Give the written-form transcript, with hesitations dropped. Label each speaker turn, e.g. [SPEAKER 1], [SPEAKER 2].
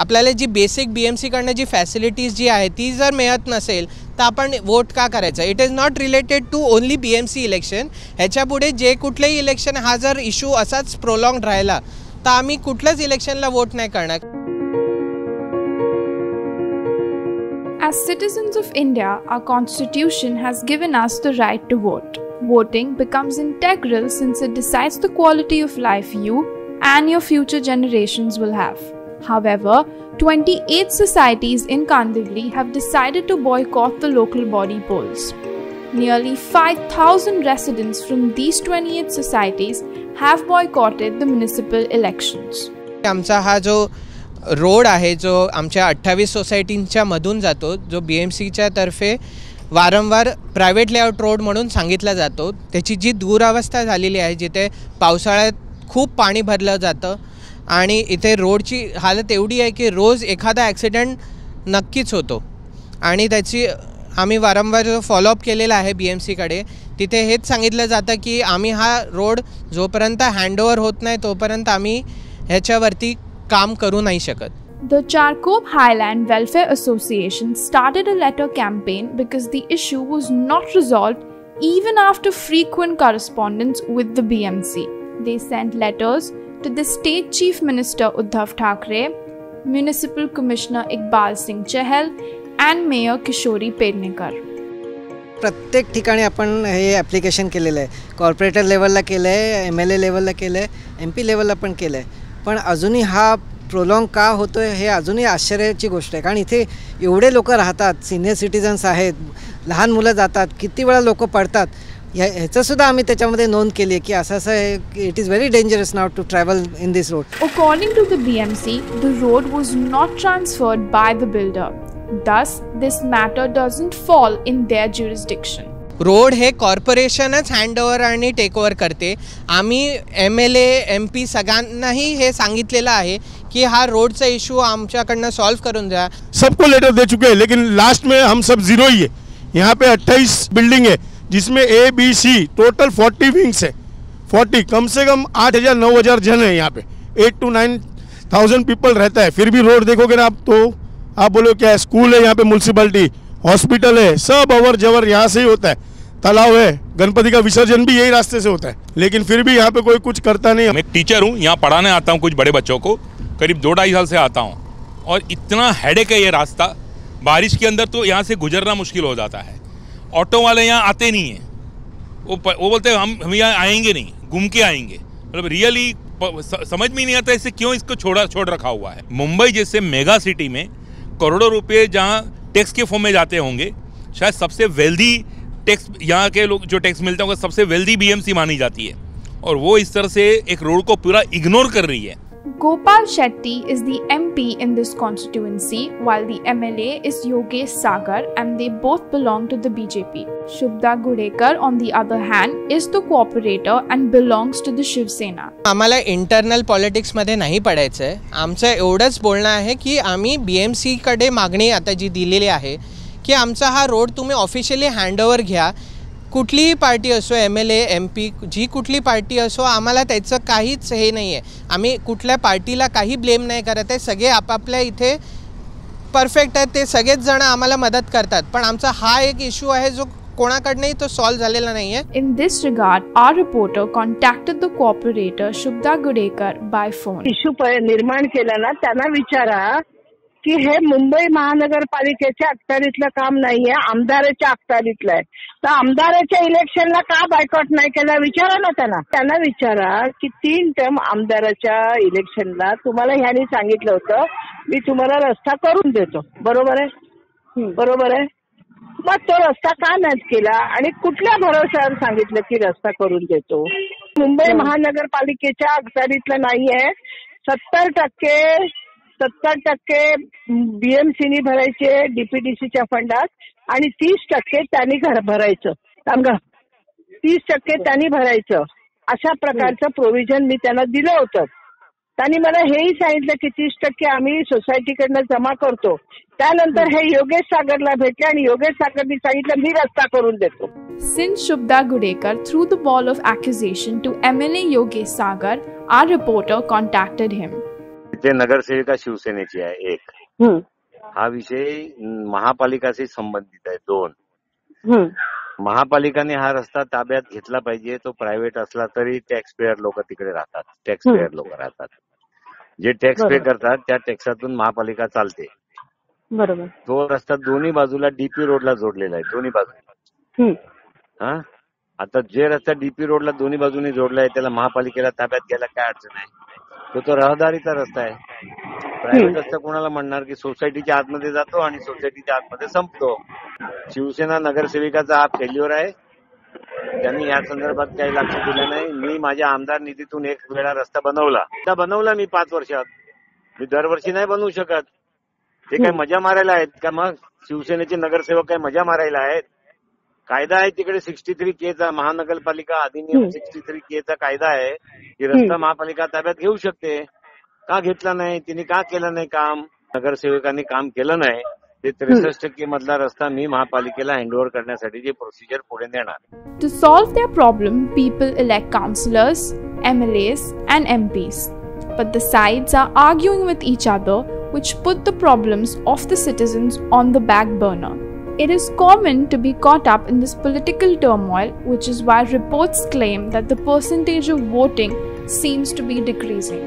[SPEAKER 1] आपल्याला जी basic BMC कडनं जी facilities जी आहे ती जर मिळत नसेल तर आपण वोट का करायचं. It is not related to only BMC election. ह्याच्या पुढे जे कुठलेही इलेक्शन हा जर इश्यू असाच प्रोलॉंग राहिला तर आम्ही कुठल्याच इलेक्शनला वोट नाही करणार.
[SPEAKER 2] As citizens of India, our constitution has given us the right to vote. Voting becomes integral since it decides the quality of life you and your future generations will have. However, 28 societies in Kandivali have decided to boycott the local body polls. Nearly 5,000 residents from these 28 societies have boycotted the municipal elections.
[SPEAKER 1] आमचा हा जो road आहे जो आमच्या 28 सोसायटींच्या मधून जातो, जो BMCच्या तर्फे वारंवार प्रायव्हेट लेआउट रोड म्हणून सांगितला जातो, त्याची जी दुरावस्था झालेली आहे, जिथे पावसाळ्यात खूप पाणी भरलं जातं आणि इथे रोडची हालत एवढी आहे की रोज एखादा ॲक्सिडेंट नक्कीच होतो. आणि त्याची आम्ही वारंवार जो फॉलोअप केलेला आहे BMCकडे, तिथे हेच सांगितलं जातं की आम्ही हा रोड जोपर्यंत हँडओव्हर होत नाही तोपर्यंत आम्ही ह्याच्यावरती काम करू नाही शकत.
[SPEAKER 2] The Charkop Highland Welfare Association started a letter campaign because the issue was not resolved even after frequent correspondence with the BMC. They sent letters to the State Chief Minister Uddhav Thackeray, Municipal Commissioner Iqbal Singh Chahal and Mayor Kishori Pednekar.
[SPEAKER 3] प्रत्येक ठिकाणी आपण हे application केलेलं आहे. Corporator लेवलला केलं आहे, MLA लेवलला केलं आहे, MP लेवलला पण केलं आहे. पण अजूनही हा प्रोलॉंग का होतो आहे हे अजूनही आश्चर्याची गोष्ट आहे. कारण इथे एवढे लोक राहतात, सिनियर सिटीजन्स आहेत, लहान मुलं जातात, किती वेळा लोक पडतात, ह्याचंसुद्धा आम्ही त्याच्यामध्ये नोंद केली आहे की असं आहे. It is very dangerous now to travel in this road.
[SPEAKER 2] According to the BMC, the road was not transferred by the builder. Thus, this matter doesn't fall in their jurisdiction.
[SPEAKER 1] Road हे कॉर्पोरेशनच handover आणि takeover करते. आम्ही MLA MP सगळ्यांनाही हे सांगितलेलं आहे कि हा रोडचा issue आमच्याकडनं सॉल्व करून द्या.
[SPEAKER 4] सबको लेटर दे चुके हैं लेकिन लास्ट में हम सब जीरो ही है. यहाँ पे 28 बिल्डिंग है जिसमें A B C total 40 wings है. 40 कम से कम 8,000-9,000 जन है. यहाँ पे 8 to 9,000 पीपल रहता है. फिर भी रोड देखोगे ना आप तो आप बोलो क्या है. स्कूल है यहाँ पे, म्यूनसिपलिटी, हॉस्पिटल है, सब अवर जवर यहाँ से ही होता है. तालाब है, गणपति का विसर्जन भी यही रास्ते से होता है. लेकिन फिर भी यहाँ पे कोई कुछ करता नहीं.
[SPEAKER 5] मैं एक टीचर हूँ, यहाँ पढ़ाने आता हूँ कुछ बड़े बच्चों को. करीब 2-2.5 साल से आता हूँ और इतना हेडेक है ये रास्ता. बारिश के अंदर तो यहाँ से गुजरना मुश्किल हो जाता है. ऑटो वाले यहाँ आते नहीं हैं. वो बोलते हैं हम यहाँ आएंगे नहीं, घूम के आएंगे. मतलब रियली समझ में नहीं आता इसे क्यों इसको छोड़ रखा हुआ है. मुंबई जैसे मेगा सिटी में करोड़ों रुपये जहाँ टैक्स के फॉर्म में जाते होंगे, शायद सबसे वेल्दी टैक्स यहाँ के लोग जो टैक्स मिलते होंगे सबसे वेल्दी BMC मानी जाती है और वो इस तरह से एक रोड को पूरा इग्नोर कर रही है.
[SPEAKER 2] Gopal Shetty is the MP in this constituency while the MLA is Yogesh Sagar and they both belong to the BJP. Shubhda Gudekar on the other hand is the cooperator and belongs to the Shiv Sena.
[SPEAKER 1] आम्हाला internal politics मध्ये नाही पडायचं आहे. आमचं एवढंच बोलणं आहे की आम्ही BMC कडे मागणी आता जी दिलेली आहे की आमचा हा रोड तुम्ही ऑफिशियली हँडओव्हर घ्या. कुठलीही पार्टी असो, MLA MP जी कुठली पार्टी असो, आम्हाला त्याचं काहीच हे नाही आहे. आम्ही कुठल्या पार्टीला काही ब्लेम नाही करत आहे. सगळे आपापल्या इथे परफेक्ट आहेत, ते सगळेच जण आम्हाला मदत करतात. पण आमचा हा एक इशू आहे जो कोणाकडनंही तो सॉल्व झालेला नाही आहे.
[SPEAKER 2] In this regard, our reporter contacted the cooperator Shubhda Gudekar by phone.
[SPEAKER 6] Issue निर्माण केला ना, त्यांना विचारा की हे मुंबई महानगरपालिकेच्या अखत्यारीतलं काम नाहीये, आमदाराच्या अखत्यारीतलं आहे. तर आमदाराच्या इलेक्शनला का बायकॉट नाही केला विचारा ना त्यांना विचारा की 3 टर्म आमदाराच्या इलेक्शनला तुम्हाला ह्यांनी सांगितलं होतं मी तुम्हाला रस्ता करून देतो. बरोबर आहे, बरोबर आहे. मग तो रस्ता का नाही केला आणि कुठल्या भरोश्यावर सांगितलं की रस्ता करून देतो. मुंबई महानगरपालिकेच्या अखत्यारीतलं नाहीये. 70% BMCनी भरायचे DPDCच्या फंडात आणि 30% त्यांनी घर भरायचं. 30% त्यांनी भरायचं. अशा प्रकारचं प्रोव्हिजन मी त्यांना दिलं होतं. त्यांनी मला हेही सांगितलं की 30% आम्ही सोसायटीकडनं जमा करतो. त्यानंतर हे योगेश सागरला भेटले आणि योगेश सागरनी सांगितलं मी रस्ता करून देतो.
[SPEAKER 2] Since Shubhda Gudekar threw the ball of accusation to MLA Yogesh Sagar, our reporter contacted him.
[SPEAKER 7] जिथे नगरसेविका शिवसेनेची आहे एक,
[SPEAKER 8] हम्म,
[SPEAKER 7] हा विषय महापालिकाशी संबंधित आहे दोन.
[SPEAKER 8] हम्म,
[SPEAKER 7] महापालिकाने हा रस्ता ताब्यात घेतला पाहिजे. तो प्रायव्हेट असला तरी टॅक्स पेयर लोक तिकडे राहतात, टॅक्स पेयर लोक राहतात. जे टॅक्स पे करतात त्या टॅक्सातून महापालिका चालते.
[SPEAKER 8] बरोबर.
[SPEAKER 7] तो रस्ता दोन्ही बाजूला डीपी रोडला जोडलेला आहे, दोन्ही बाजूला. हा, आता जे रस्ता डीपी रोडला दोन्ही बाजूनी जोडला आहे त्याला महापालिकेला ताब्यात घ्यायला काय अडचण आहे? तो रहदारीचा रस्ता आहे. प्रायव्हेट रस्ता कोणाला म्हणणार की सोसायटीच्या आतमध्ये जातो आणि सोसायटीच्या आतमध्ये संपतो. शिवसेना नगरसेविकाचा हा फेल्युअर आहे. त्यांनी या संदर्भात काही लक्ष दिलं नाही. मी माझ्या आमदार निधीतून एक वेळा रस्ता बनवला मी 5 वर्षात. मी दरवर्षी नाही बनवू शकत. ते काय मजा मारायला आहेत का? मग शिवसेनेचे नगरसेवक काय मजा मारायला आहेत? कायदा आहे तिकडे 63K चा, महानगरपालिका अधिनियम 63K चा कायदा आहे की रस्ता महापालिका ताब्यात घेऊ शकते. का घेतला नाही? तिने का केलं नाही काम? नगरसेवकांनी काम केलं नाही. ते 63% मधला रस्ता मी महापालिकेला हँडओव्हर करण्यासाठीची प्रोसिजर पुढे नेणार.
[SPEAKER 2] To solve their problem, people elect councillors, MLAs and MPs. But the sides are arguing with each other, which put the problems of the citizens on the back burner. It is common to be caught up in this political turmoil, which is why reports claim that the percentage of voting seems to be decreasing.